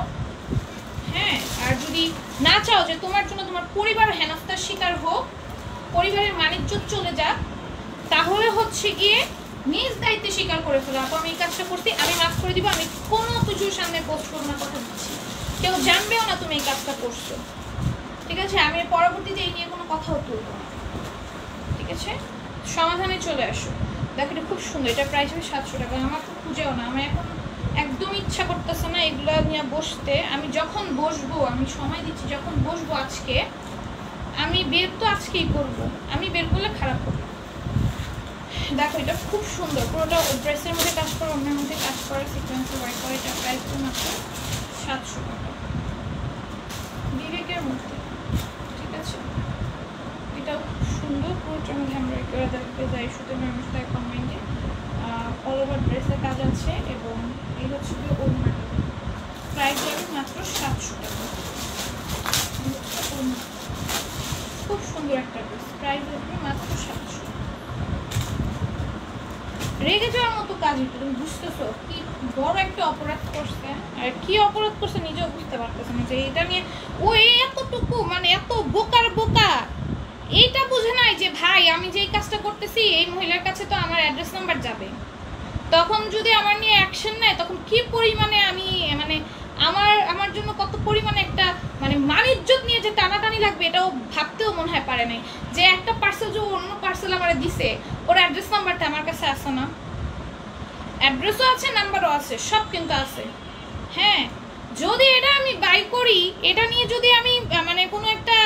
হ্যাঁ, আর যদি না চাও যে তোমার জন্য তোমার পরিবার হেনস্থার শিকার হোক, পরিবারের মানিজ্য চলে যাক, তাহলে হচ্ছে গিয়ে নিজ দায়িত্বে স্বীকার করে ফেলো আপু আমি এই কাজটা করছি, আমি মাফ করে দিব, আমি কোনো কিছুর সামনে পোস্ট করবো না, কথা দিচ্ছি, কেউ জানবেও না তুমি এই কাজটা করছো, ঠিক আছে? আমি পরবর্তীতে এই নিয়ে কোনো কথাও তুলবো না, ঠিক আছে? সমাধানে চলে আসো। দেখো এটা খুব সুন্দর, এটা প্রাইস হবে 700 টাকা। আমার তো খুঁজেও না, আমার এখন একদম ইচ্ছা করতেছে না এগুলো নিয়ে বসতে। আমি যখন বসবো, আমি সময় দিচ্ছি, যখন বসবো আজকে আমি বের তো আজকেই করবো, আমি বের করলে খারাপ করবো। দেখো এটা খুব সুন্দর, পুরোটা ড্রেসের মধ্যে কাজ করা, অন্যের মধ্যে কাজ করা, সিকোয়েন্সে ওয়ার্ক করা, এটা প্রাইস মাত্র 700 টাকা বিবেকের মধ্যে, ঠিক আছে? এটাও খুব সুন্দর, পুরোটার মধ্যে আমরা করে দেখতে যাই সুতো মেমোসটা কম্বাইন্ডে অল ওভার ড্রেসের কাজ আছে, এবং এই হচ্ছে ওড়না, প্রাইস যাবে মাত্র 700 টাকা। খুব সুন্দর একটা ড্রেস, প্রাইস যাবে মাত্র 700। রেগে যাওয়ার মতো কাজ, এটা তুমি বুঝতেছো কি বড় একটা অপরাধ করছে, আর কি অপরাধ করছে নিজেও বুঝতে পারতেছে না, যে এটা নিয়ে ও এতটুকু মানে এত বোকার বোকা, এইটা বুঝে নাই যে ভাই আমি যে এই কাজটা করতেছি এই মহিলার কাছে তো আমার অ্যাড্রেস নাম্বার যাবে, তখন যদি আমার নিয়ে অ্যাকশন নেয় তখন কি পরিমাণে আমি মানে আমার জন্য কত পরিমাণে একটা মানে মানিজ্জত নিয়ে যে টানাটানি লাগবে, এটাও ভাবতেও মনে হয় পারে নাই, যে একটা পার্সেল যে অন্য পার্সেল আমার দিছে, ওর অ্যাড্রেস নাম্বারটা আমার কাছে আসে না, অ্যাড্রেসও আছে নাম্বারও আছে, সব কিন্তু আছে। হ্যাঁ, যদি এটা আমি বাই করি, এটা নিয়ে যদি আমি মানে কোনো একটা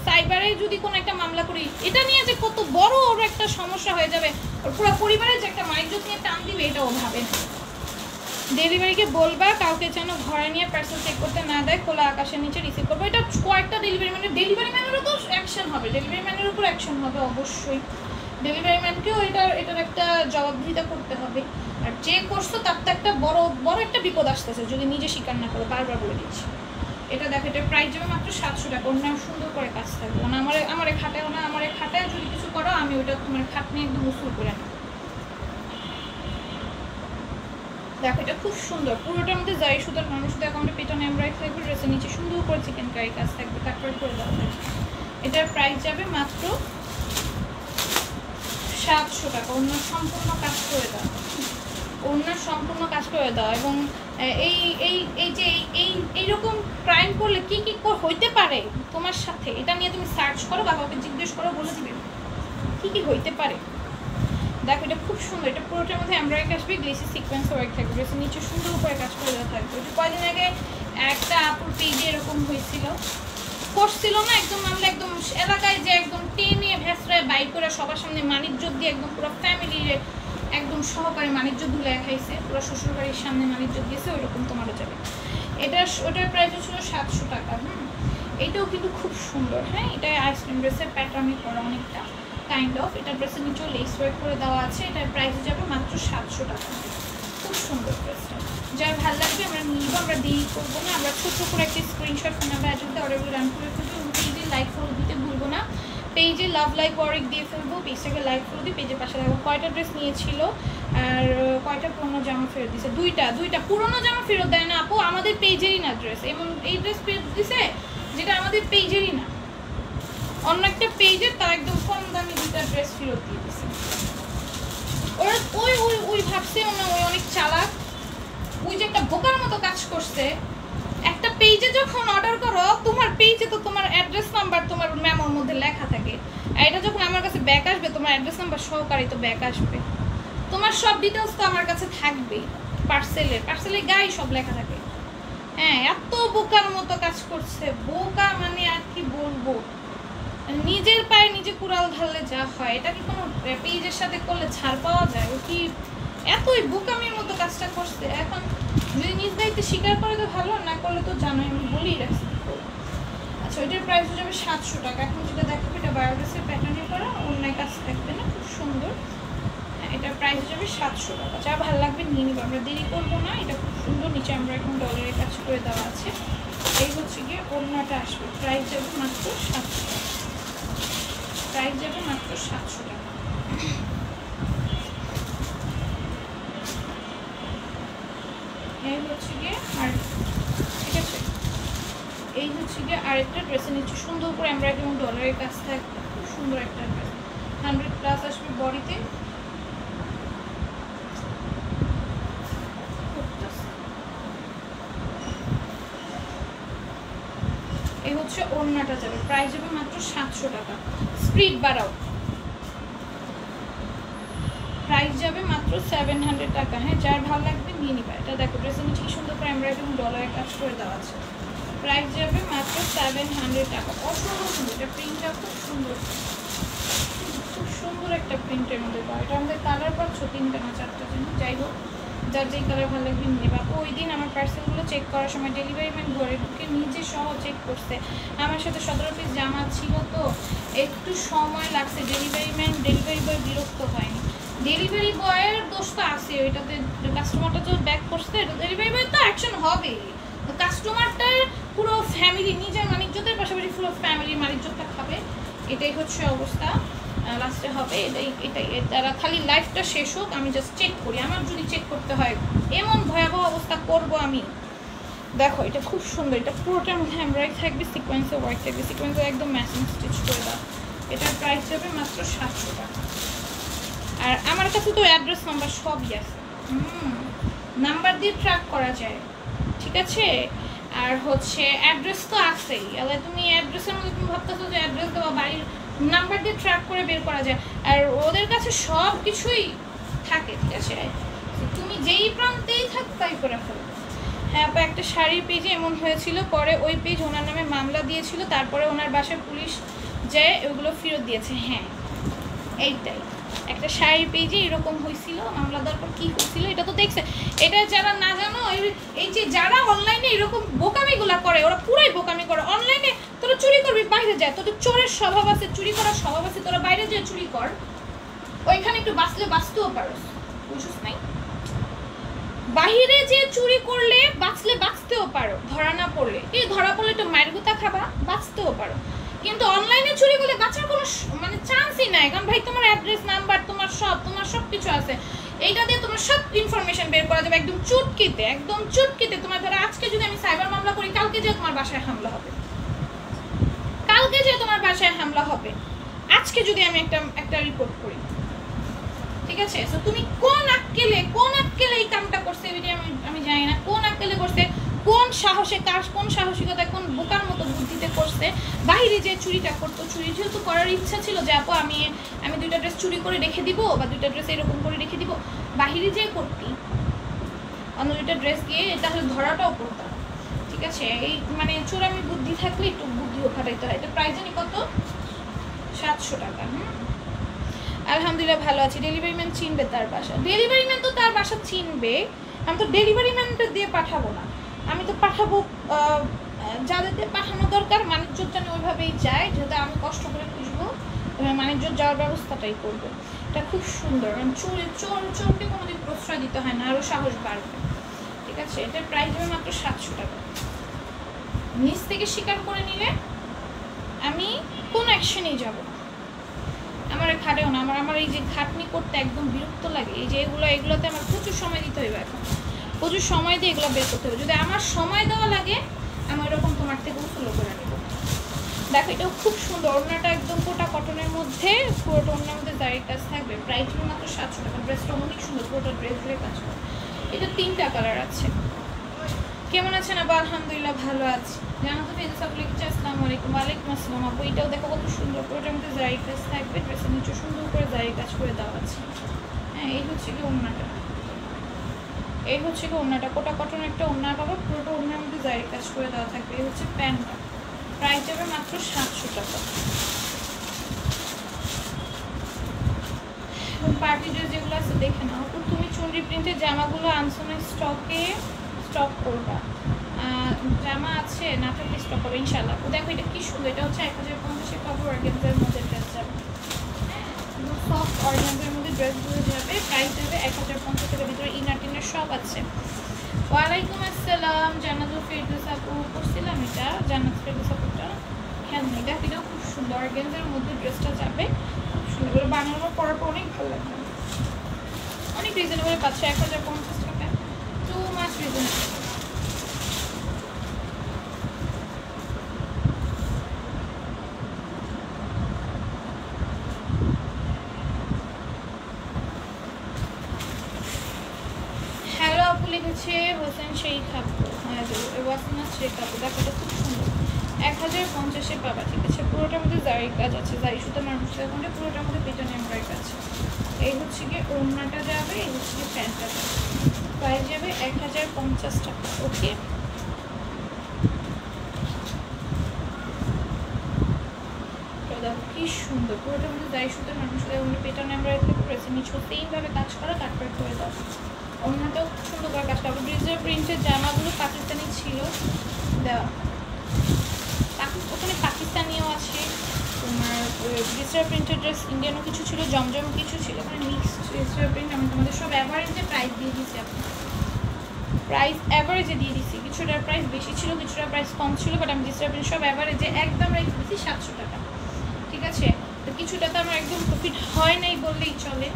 সাইবারে যদি কোনো একটা মামলা করি, এটা নিয়ে যে কত বড় ওর একটা সমস্যা হয়ে যাবে, ওর পুরো পরিবারের যে একটা মানিজ্জত নিয়ে টান দিবে, এটাও ভাবে না। ডেলিভারিকে বলবা কাউকে যেন ঘরে নিয়ে পার্সেল চেক করতে না দেয়, খোলা আকাশের নিচে রিসিভ করবো। এটা কয়েকটা ডেলিভারি ম্যানেরও তো অ্যাকশন হবে, ডেলিভারি ম্যানের উপর অ্যাকশন হবে অবশ্যই, ডেলিভারি ম্যানকেও এটার একটা জবাবদিহিতা করতে হবে। আর যে করছো তার তো একটা বড় একটা বিপদ আসতেছে যদি নিজে স্বীকার না করো, বারবার বলে দিচ্ছি। এটা দেখো, এটা প্রাইস যাবে মাত্র 700 টাকা, অন্য সুন্দর করে কাজ থাকবে না, আমার খাটায়ও না, আমার খাটায় যদি কিছু করো আমি ওইটা তোমার খাট নিয়ে একদম উসুল করে নেব। দেখো এটা খুব সুন্দর, পুরোটার মধ্যে যাই সুতরাং মানুষ শুধু অ্যাকাউন্টে পেটানো এমব্রয়ডারি থাকবে, ড্রেসের নিচে সুন্দর করে চিকেন কারি কাজ থাকবে, কাটওয়ার্ক করে দেওয়া থাকবে। এটার প্রাইস যাবে মাত্র 700 টাকা, অন্য সম্পূর্ণ কাজ করে দাও, অন্য সম্পূর্ণ কাজ করে দাও। এবং এই যে এইরকম ক্রাইম করলে কি কি হইতে পারে তোমার সাথে, এটা নিয়ে তুমি সার্চ করো, বাবাকে জিজ্ঞেস করো, বলে দিবে কি কি হইতে পারে। দেখো এটা খুব সুন্দর, এটা পুরোটার মধ্যে এমব্রয়ডারি আসবে, গ্লেসি সিকোয়েন্স ওয়ার্ক থাকবে, ড্রেসের নিচে সুন্দর করে কাজ করে দেওয়া থাকবে। এটা কয়েকদিন আগে একটা আপুর পেজে এরকম হয়েছিল, করছিল না একদম মামলা, একদম এলাকায় যে একদম টেনে ভেসরায় বাইক করে সবার সামনে মানিজ্জত দিয়ে একদম পুরো ফ্যামিলির একদম সহকারে মানিজ্জত ধুলে খাইছে, পুরো শ্বশুরবাড়ির সামনে মানিজ্জত দিয়েছে, ওইরকম তোমারও যাবে। ওটার প্রাইস ছিল 700 টাকা। এটাও কিন্তু খুব সুন্দর, হ্যাঁ, এটা আইসক্রিম ড্রেসের প্যাটার্নে করা অনেকটা কাইন্ড অফ, এটা ড্রেসের নিচেও লেস ওয়ার্ক করে দেওয়া আছে, এটার প্রাইস যাবে মাত্র 700 টাকা। খুব সুন্দর ড্রেসটা, যার ভালো লাগবে আমরা নিব, আমরা দেরি করবো না, আমরা ছোট্ট করে একটা স্ক্রিনশট আমরা অ্যাড্রেসে অর্ডারগুলো রান করে ফেলবো, এবং পেজে লাইক ফলো দিতে ভুলবো না, পেজে লাভ লাইক ওয়ার্ক দিয়ে ফেলবো, পেজটাকে লাইক ফলো দিয়ে পেজের পাশে থাকবো। কয়টা ড্রেস নিয়েছিল আর কয়টা পুরোনো জামা ফেরত দিছে? দুইটা পুরোনো জামা ফেরত দেয় না আপু, আমাদের পেজেরই না ড্রেস, এবং এই ড্রেস ফেরত দিছে যেটা আমাদের পেজেরই না, অন্য একটা পেজের, তার একদম কম দামি দুইটা ড্রেস ফেরত দিয়ে দিছে। ওরা ওই ভাবছে না ওই অনেক চালাক, ওই যে একটা বোকার মতো কাজ করছে। একটা পেজে যখন অর্ডার করো, তোমার পেজে তো তোমার অ্যাড্রেস নাম্বার তোমার মেমোর মধ্যে লেখা থাকে, আর এটা যখন আমার কাছে ব্যাক আসবে তোমার অ্যাড্রেস নাম্বার সহকারে তো ব্যাক আসবে, তোমার সব ডিটেলস তো আমার কাছে থাকবে, পার্সেলের গায়ে সব লেখা থাকে। হ্যাঁ, এত বোকার মতো কাজ করছে, বোকা মানে আর কি বলবো, নিজের পায়ে নিজে কুড়াল ঢাললে যা হয়, এটা কি কোনো পেজের সাথে করলে ছাড় পাওয়া যায়? ও কি এতই বোকামির মতো কাজটা করছে? এখন যদি নিজ দায়িত্বে স্বীকার করে তো ভালো, না করলে তো জানোই, আমি বলেই রাখছি। আচ্ছা, ওইটার প্রাইস যাবে 700 টাকা। এখন যেটা দেখাবো এটা বায়োড্রেসের প্যাটার্নে করা, অন্যায় কাজ থাকবে না, খুব সুন্দর। এটার প্রাইস যাবে 700 টাকা। যা ভালো লাগবে নিয়ে নিব, আমরা দেরি করবো না। এটা খুব সুন্দর, নিচে আমরা এখন ডলারের কাজ করে দেওয়া আছে। এই হচ্ছে গিয়ে ওড়নাটা আসবে, প্রাইস যাবে মাত্র 700 টাকা। প্রাইস যাবে মাত্র 700 টাকা। এই হচ্ছে গিয়ে আর ঠিক আছে, এই হচ্ছে গিয়ে আরেকটা ড্রেসের নিচে সুন্দর করে আমরা একদম ডলারের কাজ থাকবে, খুব সুন্দর একটা ড্রেস। 100+ আসবে বডিতে। এই হচ্ছে ওড়নাটা যাবে, প্রাইস যাবে মাত্র 700 টাকা। স্প্রিড বাড়াও, প্রাইস যাবে মাত্র 700 টাকা। হ্যাঁ, যার ভালো লাগবে নিয়ে নিবা। এটা দেখো ড্রেসের নিচে কি সুন্দর করে আমরা একদম ডলারের কাজ করে দেওয়া আছে। প্রাইস যাবে মাত্র 700 টাকা। অসম্ভব সুন্দর, এটা প্রিন্টটা খুব সুন্দর, খুব সুন্দর একটা প্রিন্টের মধ্যে পাওয়া। এটা আমাদের কালার পাচ্ছ 3টা না 4টা যেন, যাই হোক যার যেই কালার ভালো লাগবে নিয়ে নেবা। ওই দিন আমার পার্সেলগুলো চেক করার সময় ডেলিভারি ম্যান ঘরে ঢুকে নিজে সহ চেক করছে। আমার সাথে 17 পিস জামা ছিল, তো একটু সময় লাগছে। ডেলিভারি বয় বিরক্ত হয়নি। ডেলিভারি বয়ের দোষ তো আছে, ওইটাতে কাস্টমারটা তো ব্যাক করছে, ডেলিভারি বয় তো অ্যাকশন হবে। কাস্টমারটার পুরো ফ্যামিলি, নিজের মানিজ্যতের পাশাপাশি পুরো ফ্যামিলির মানিজ্যটা খাবে। এটাই হচ্ছে অবস্থা, লাস্টে হবে এটাই। তারা খালি লাইফটা শেষ হোক, আমি জাস্ট চেক করি। আমার যদি চেক করতে হয় এমন ভয়াবহ অবস্থা করব আমি। দেখো এটা খুব সুন্দর, এটা পুরোটার মধ্যে এমব্রয়ডারি থাকবে, সিকোয়েন্সে ওয়ার্ক থাকবে, সিকোয়েন্সে একদম ম্যাচিং স্টিচ করে দাও। এটার প্রাইস যাবে মাত্র 700 টাকা। আর আমার কাছে তো অ্যাড্রেস নাম্বার সবই আছে, নাম্বার দিয়ে ট্র্যাক করা যায়, ঠিক আছে। আর হচ্ছে অ্যাড্রেস তো আছেই, আলাদা তুমি অ্যাড্রেসের মধ্যে তুমি ভাবতেছো যে অ্যাড্রেস দেওয়া, বাড়ির নাম্বার দিয়ে ট্র্যাক করে বের করা যায়। আর ওদের কাছে সব কিছুই থাকে, ঠিক আছে। তুমি যেই প্রান্তেই থাক তাই করে ফেলবে। হ্যাঁ আপা, একটা শাড়ির পেজে এমন হয়েছিল, পরে ওই পেজ ওনার নামে মামলা দিয়েছিল, তারপরে ওনার বাসায় পুলিশ যে ওগুলো ফেরত দিয়েছে। হ্যাঁ এইটাই, একটা শাড়ি পেজে এরকম হয়েছিল, মামলা দেওয়ার পর কী হয়েছিল এটা তো দেখছে। এটা যারা না জানো, এই যে যারা অনলাইনে এরকম বোকামিগুলা করে, ওরা পুরাই বোকামি করে। অনলাইনে তোরা চুরি করবি, বাইরে যায়, তোদের চোরের স্বভাব আছে, চুরি করার স্বভাব আছে, তোরা বাইরে যেয়ে চুরি কর, ওইখানে একটু বাঁচলে বাঁচতেও পারোস, বুঝছিস নাই? বাহিরে যে চুরি করলে বাঁচলে বাঁচতেও পারো, ধরা না পড়লে। এই ধরা পড়লে তো মায়ের গুতা খাবা, বাঁচতেও পারো। কিন্তু অনলাইনে চুরি করলে বাঁচার কোনো মানে চান্সই নাই, কারণ ভাই তোমার অ্যাড্রেস নাম্বার, তোমার সব কিছু আছে। এইটা দিয়ে তোমার সব ইনফরমেশন বের করা যাবে একদম চুটকিতে। তোমার ধরো আজকে যদি আমি সাইবার মামলা করি, কালকে যে তোমার বাসায় হামলা হবে, আজকে যদি আমি একটা রিপোর্ট করি, ঠিক আছে। সো তুমি কোন আক্কেলে এই কামটা করছে, এটা আমি জানি না। কোন আক্কেলে করছে, কোন সাহসে, কোন সাহসিকতায়, কোন বোকার মতো বুদ্ধিতে করছে। বাইরে যে চুরিটা করতো, চুরি যেহেতু করার ইচ্ছা ছিল যে আপু আমি 2টা ড্রেস চুরি করে রেখে দিব, বা 2টা ড্রেস এরকম করে রেখে দিব, বাহিরে যে করতি অন্য 2টা ড্রেস দিয়ে, তাহলে ধরাটাও করতাম, ঠিক আছে। এই মানে চোরামি বুদ্ধি থাকলে একটু বুদ্ধিও খাটাইতে হয়। এটা প্রাইস জানি কত? 700 টাকা। আলহামদুলিল্লাহ ভালো আছি। ডেলিভারি ম্যান চিনবে তার বাসা? ডেলিভারি ম্যান তো তার বাসা চিনবে, আমি তো ডেলিভারি ম্যানটা দিয়ে পাঠাবো না। আমি তো পাঠাবো যাদেরকে পাঠানো দরকার, মানুষজন যেন ওইভাবেই যায়, যেহেতু আমি কষ্ট করে খুঁজবো, মানুষজন যাওয়ার ব্যবস্থাটাই করবো। এটা খুব সুন্দর, চোরকে কোনোদিন প্রশ্রয় দিতে হয় না, আরও সাহস বাড়বে, ঠিক আছে। এটার প্রাইস হবে মাত্র 700 টাকা। নিজ থেকে স্বীকার করে নিলে আমি কোনো অ্যাকশনেই যাবো না, আমার খাটেও না। আমার এই যে খাটনি করতে একদম বিরক্ত লাগে। এই যে এগুলোতে আমার প্রচুর সময় দিতে হবে, এখন প্রচুর সময় দিয়ে এগুলো বের করতে হবে। যদি আমার সময় দেওয়া লাগে, আমি এরকম তোমার থেকে উসুলো করে নেব। দেখো এটাও খুব সুন্দর, ওড়নাটা একদম কোটা কটনের মধ্যে, পুরোটা ওড়নার মধ্যে দাঁড়িয়ে কাজ থাকবে। প্রাইস মাত্র 700 টাকা। ড্রেসটা অনেক সুন্দর, পুরোটা ড্রেস ধরে কাজ করে। এটা 3টা কালার আছে। কেমন আছেন আবার? আলহামদুলিল্লাহ ভালো আছি। জানো তো ফেজে সব লিখছে আসসালামু আলাইকুম। ওয়ালাইকুম আসসালাম আপু। এটাও দেখো কত সুন্দর, পুরোটার মধ্যে জারি কাজ থাকবে, ড্রেসের নিচে সুন্দর করে জারি কাজ করে দেওয়া আছে। হ্যাঁ এই হচ্ছে কি ওড়নাটা, কোটা কটন একটা ওড়না পাবো, পুরোটা ওড়নার মধ্যে জারি কাজ করে দেওয়া থাকবে। এই হচ্ছে প্যান্টটা, প্রাইস যাবে মাত্র 700 টাকা। এবং পার্টি ড্রেস যেগুলো আছে দেখে নাও। তুমি চুনরি প্রিন্টের জামাগুলো আনছো না, স্টক করবা। জামা আছে না থাকলে স্টক করবে ইনশাল্লাহ। দেখো এটা কি সুন্দর, এটা হচ্ছে 1050 কাপড় অর্গানজার মধ্যে ড্রেস যাবে। সফট অর্গানজার মধ্যে ড্রেসগুলো যাবে, প্রাইস যাবে 1050 টাকার ভিতরে, ইনার টিনার সব আছে। ওয়ালাইকুম আসসালাম জান্নাতুল ফেরদৌস আপু, করছিলাম এটা জান্নাত ফেরদৌস আপুটা খেয়াল নেই। দেখ এটা খুব সুন্দর অর্গানজার মধ্যে ড্রেসটা যাবে, খুব সুন্দর করে বানানো, পরার পর অনেক ভালো লাগবে, অনেক রিজনেবল পাচ্ছে 1050 টাকা, টু মাচ রিজনেবল। হ্যালো আপু লিখেছে হোসেন শেখ আপু, হ্যাঁ ওয়াসিনা শেখ আপু, দেখো এটা খুব সুন্দর 1050-এ পাবা। ঠিক আছে, পুরোটার মধ্যে জারি কাজ আছে, জারি সুতো মানুষ মধ্যে পুরোটার মধ্যে পেছনে এমব্রয়ডারি আছে। এই হচ্ছে গিয়ে ওড়নাটা যাবে, এই হচ্ছে গিয়ে প্যান্টটা যাবে, প্রাইস যাবে 1050 টাকা। ওকে, কি সুন্দর পুরোটার মধ্যে জারি সুতো মানুষ পেছনে এমব্রয়ডারি করেছে, নিচেও সেমভাবে কাজ করা, তারপরে করে দাও। ওড়নাটাও খুব সুন্দর করে কাজ করা। ব্রিজের প্রিন্টের জামাগুলো পাকিস্তানি ছিল দেওয়া, ওখানে পাকিস্তানিও আছে, তোমার ডিজিটাল প্রিন্টের ড্রেস ইন্ডিয়ানও কিছু ছিল, জমজম কিছু ছিল, মানে মিক্সড ডিজিটাল প্রিন্ট। আমি তোমাদের সব অ্যাভারেজে প্রাইস দিয়ে দিচ্ছি, আপনি প্রাইস অ্যাভারেজে দিয়ে দিচ্ছি, কিছুটার প্রাইস বেশি ছিল, কিছুটার প্রাইস কম ছিল, বাট আমি ডিজিটাল প্রিন্ট সব অ্যাভারেজে একদম রেখে দিচ্ছি 700 টাকা। ঠিক আছে, তো কিছুটা তো আমার একদম প্রফিট হয় নাই বললেই চলে,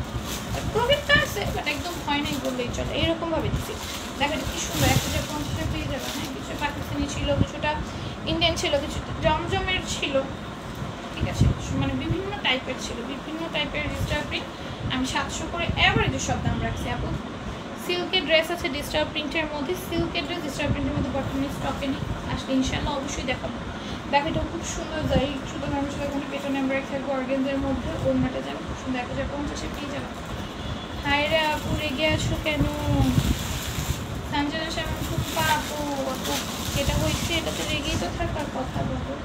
প্রফিট তো আছে বাট একদম হয় নাই বললেই চলে, এইরকমভাবে দিচ্ছি। দেখো কি সুন্দর 1050 পেয়ে যাবে। হ্যাঁ, কিছু পাকিস্তানি ছিল, কিছুটা ইন্ডিয়ান ছিল, কিছু জমজমের ছিল। ঠিক আছে, মানে বিভিন্ন টাইপের ছিল, বিভিন্ন টাইপের ডিজিটাল প্রিন্ট। আমি 700 করে অ্যাভারেজের সব দাম রাখছি আপু। সিল্কের ড্রেস আছে ডিজিটাল প্রিন্টের মধ্যে, সিল্কের ড্রেস ডিজিটাল প্রিন্টের মধ্যে বর্তমানে স্টকে নেই, আসলে ইনশাল্লাহ অবশ্যই দেখাবো। দেখো এটা খুব সুন্দর যায়, শুধু মানুষ কোনো পেছনে এমব্রয়ডারি থাকবে অর্গানজার মধ্যে, ওড়নাটা যাবে খুব সুন্দর 1050-এ পেয়ে যাবে। হাই রে আপু, রেগে আছো কেন? সঞ্জনা শ্যামন খুব আপু, আপু যেটা হয়েছে এটা তো রেগেই তো থাকার কথা। বলো,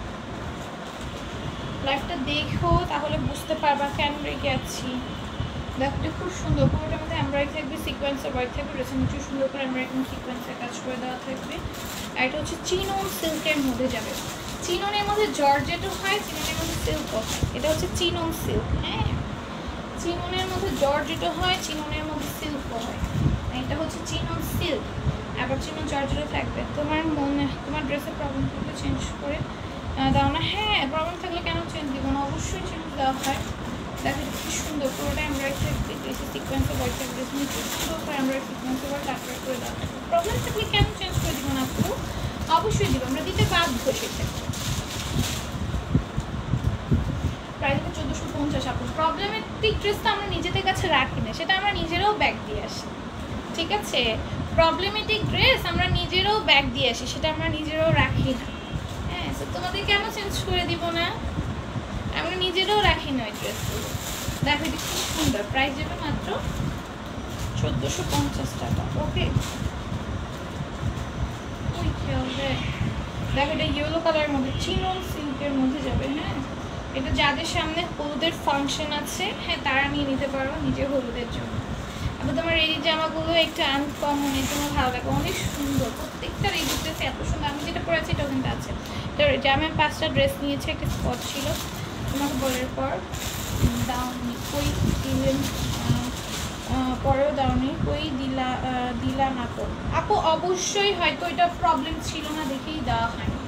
লাইফটা দেখো তাহলে বুঝতে পারবা কেন রেগে আছি। দেখো এটা খুব সুন্দর, পুরোটার মধ্যে এমব্রয়ডারি থাকবে, সিকোয়েন্সের ওয়ার্ক থাকবে, ড্রেসের নিচে সুন্দর করে এমব্রয়ডারি সিকোয়েন্সের কাজ করে দেওয়া থাকবে। আর এটা হচ্ছে চিনন সিল্কের মধ্যে যাবে, চিননের মধ্যে জর্জেটও হয়, চিননের মধ্যে সিল্কও হয়। এটা হচ্ছে চিনন সিল্ক। হ্যাঁ, চিননের মধ্যে জর্জেটও হয়, চিননের মধ্যে সিল্কও হয়। এটা হচ্ছে চিনন সিল্ক, আবার চিনন জর্জেটও থাকবে। তোমার ড্রেসের প্রবলেম থাকলে চেঞ্জ করে দাও না? হ্যাঁ, প্রবলেম থাকলে কেন চেঞ্জ দিব না, অবশ্যই চেঞ্জ দেওয়া হয়। দেখো কি সুন্দর পুরোটা এমব্রয়ডারি থাকবে, সিকোয়েন্সের ওয়ার্ক থাকবে, নিচে সুন্দর করে এমব্রয়ডারি সিকোয়েন্সের ওয়ার্ক তারপরে করে দেওয়া থাকবে। প্রবলেম থাকলে কেন চেঞ্জ করে দিব না আপু, অবশ্যই দিব, আমরা দিতে বাধ্য। সেক্ষেত্রে প্রাইস 1450 আপু। প্রবলেমেটিক ড্রেস তো আমরা নিজেদের কাছে রাখি না, সেটা আমরা নিজেরাও ব্যাগ দিয়ে আসি। ঠিক আছে, প্রবলেমেটিক ড্রেস আমরা নিজেরাও ব্যাগ দিয়ে আসি, সেটা আমরা নিজেরাও রাখি না। হ্যাঁ, তো তোমাদের কেন চেঞ্জ করে দিব না, আমরা নিজেরাও রাখি না ওই ড্রেসগুলো। দেখো এটা কি সুন্দর, প্রাইস যাবে মাত্র 1450 টাকা। ওকে, ওই খেয়াল দেখ, দেখো এটা ইয়েলো কালারের মধ্যে চিনন সিল্কের মধ্যে যাবে। হ্যাঁ, এটা যাদের সামনে হলুদের ফাংশন আছে, হ্যাঁ তারা নিয়ে নিতে পারো নিজের হলুদের জন্য। আবার তোমার এই জামাগুলো একটু আনকমন, এর জন্য ভালো লাগে, অনেক সুন্দর, প্রত্যেকটা রেডি ড্রেস এত সুন্দর। আমি যেটা পরে আছি এটাও কিন্তু আছে। এটা আমি 5টা ড্রেস নিয়েছি, একটা স্পট ছিল, তোমাকে বলার পর দাওনি, কই দিলেন, পরেও দাওনি, কই দিলা না তো আপু। অবশ্যই হয়তো এটা প্রবলেম ছিল না দেখেই দেওয়া হয়নি।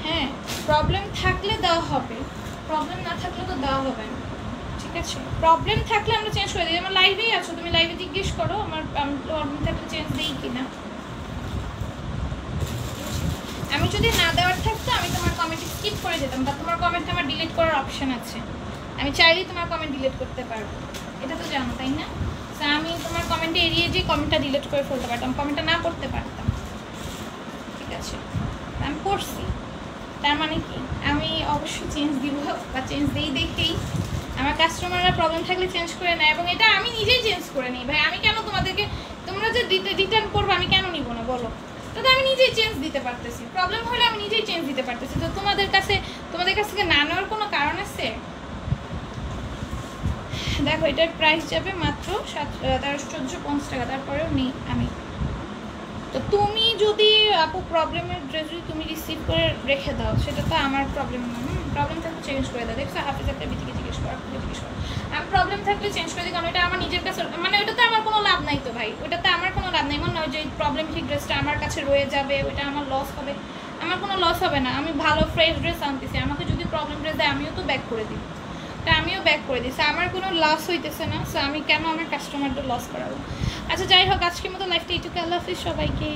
হ্যাঁ, প্রবলেম থাকলে দেওয়া হবে, প্রবলেম না থাকলে তো দেওয়া হবে না। ঠিক আছে, প্রবলেম থাকলে আমরা চেঞ্জ করে দিই। আমার লাইভেই আছো, তুমি লাইভে জিজ্ঞেস করো আমার প্রবলেম থাকলে চেঞ্জ দিই কিনা। আমি যদি না দেওয়ার থাকতো আমি তোমার কমেন্ট স্কিপ করে যেতাম, বা তোমার কমেন্ট আমার ডিলিট করার অপশন আছে, আমি চাইলেই তোমার কমেন্ট ডিলিট করতে পারবো, এটা তো জানো তাই না? তো আমি তোমার কমেন্টে এড়িয়ে যে কমেন্টটা ডিলিট করে ফেলতে পারতাম, কমেন্টটা না করতে পারতাম। ঠিক আছে, আমি করছি, তার মানে কি আমি অবশ্যই চেঞ্জ দিব, বা চেঞ্জ দিই দেখেই আমার কাস্টমাররা প্রবলেম থাকলে চেঞ্জ করে নেয়, এবং এটা আমি নিজেই চেঞ্জ করে নিই। ভাই আমি কেন তোমাদেরকে, তোমরা যে রিটার্ন করবো আমি কেন নিব না বলো? তো আমি নিজেই চেঞ্জ দিতে পারতেছি, প্রবলেম হলে আমি নিজেই চেঞ্জ দিতে পারতেছি, তো তোমাদের কাছ থেকে না নেওয়ার কোনো কারণ আছে? দেখো এটার প্রাইস যাবে মাত্র 1450 টাকা, তারপরেও নেই আমি। তো তুমি যদি আপু প্রবলেমের ড্রেস যদি তুমি রিসিভ করে রেখে দাও সেটা তো আমার প্রবলেম না, প্রবলেম থাকলে চেঞ্জ করে দাও। দেখছো হাফিজ একটা বিটিকে জিজ্ঞেস করো, আমি প্রবলেম থাকলে চেঞ্জ করে দিই, কারণ এটা আমার নিজের কাছে মানে ওটাতে আমার কোনো লাভ নাই তো ভাই, ওটাতে আমার কোনো লাভ নাই। এমন নয় যে প্রবলেমেটিক ড্রেসটা আমার কাছে রয়ে যাবে, ওইটা আমার লস হবে, আমার কোনো লস হবে না। আমি ভালো ফ্রেশ ড্রেস আনতেছি, আমাকে যদি প্রবলেম ড্রেস দেয় আমিও তো ব্যাক করে দিই, তা আমিও ব্যাক করে দিচ্ছি, আমার কোনো লস হইতেছে না। সো আমি কেন আমার কাস্টমারদের লস করাবো। আচ্ছা যাই হোক, আজকের মতো লাইফটা এইটুকু। আল্লাহ হাফিজ সবাইকে।